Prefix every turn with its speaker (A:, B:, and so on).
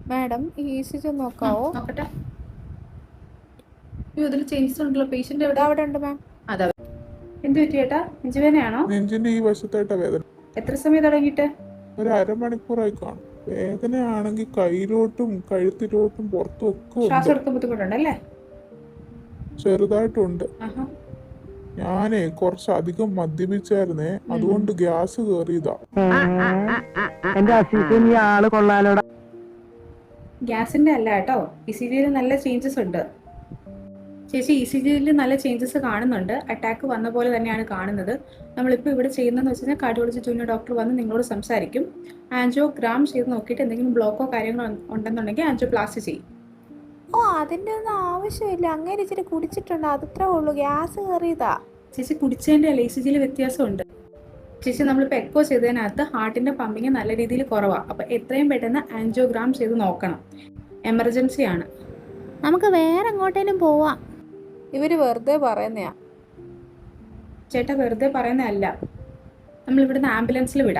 A: Madam ഈ ECG ഒന്ന് നോക്കാവോ?
B: നോക്കട്ടെ. ഇതിൽ ചേഞ്ചസ് ഉണ്ടല്ലോ. പേഷ്യന്റ് എവിടെ?
A: അവിടെ ഉണ്ട് മാം.
B: അതെ. എന്ത് പറ്റി ചേട്ടാ? നെഞ്ചുവേദനയാണോ?
C: നെഞ്ചിന്റെ ഈ വശത്തായിട്ടാ വേദന.
B: എത്ര സമയം തുടങ്ങിയിട്ട്?
C: ഒരു അരമണിക്കൂറായി കാണും. വേദനയാണെങ്കിൽ കയ്യിലോട്ടും കഴുത്തിലോട്ടും പുറത്തും ഒക്കെ
B: ശ്വാസം
C: ഉണ്ട്.
B: എടുക്കാൻ ബുദ്ധിമുട്ടുണ്ടല്ലേ?
C: ചെറുതായിട്ടുണ്ട്.
B: ആഹാ.
C: ഞാനേ കുറച്ചധികം മദ്യപിച്ചായിരുന്നേ, അതുകൊണ്ട് ഗ്യാസ് കയറിയതാ.
D: എന്റെ അസിസ്റ്റന്റ് നീ ആള് കൊള്ളാലോടാ.
B: ഗ്യാസിന്റെ അല്ല കേട്ടോ, ECGയിൽ നല്ല ചേഞ്ചസ് ഉണ്ട്. ചേച്ചി, ECGയിൽ നല്ല ചേഞ്ചസ് കാണുന്നുണ്ട്. അറ്റാക്ക് വന്ന പോലെ തന്നെയാണ് കാണുന്നത്. നമ്മളിപ്പോൾ ഇവിടെ ചെയ്യുന്നതെന്ന് വെച്ച് കഴിഞ്ഞാൽ കാർഡിയോളജി ജൂനിയർ ഡോക്ടർ വന്ന് നിങ്ങളോട് സംസാരിക്കും. ആൻജിയോഗ്രാം ചെയ്ത് നോക്കിയിട്ട് എന്തെങ്കിലും ബ്ലോക്കോ കാര്യങ്ങളോ ഉണ്ടെന്നുണ്ടെങ്കിൽ ആൻജിയോപ്ലാസ്റ്റി ചെയ്യും.
A: ഓ, അതിൻ്റെ ഒന്നും ആവശ്യമില്ല. അങ്ങനെ ഇച്ചിരി കുടിച്ചിട്ടുണ്ട്, അതത്രേ ഉള്ളൂ. ഗ്യാസ് കയറിയതാ.
B: ചേച്ചി കുടിച്ചതിൻ്റെ അല്ല, ECGയിൽ വ്യത്യാസമുണ്ട്. ചേച്ചി, നമ്മളിപ്പോൾ എക്കോ ചെയ്തതിനകത്ത് ഹാർട്ടിൻ്റെ പമ്പിങ് നല്ല രീതിയിൽ കുറവാണ്. അപ്പോൾ എത്രയും പെട്ടെന്ന് ആൻജിയോഗ്രാം ചെയ്ത് നോക്കണം. എമർജൻസി ആണ്.
A: നമുക്ക് വേറെ എങ്ങോട്ടേലും പോവാം. ഇവർ വെറുതെ പറയുന്നയാ.
B: ചേട്ടാ, വെറുതെ പറയുന്നതല്ല. നമ്മളിവിടുന്ന് ആംബുലൻസിൽ വിടാം.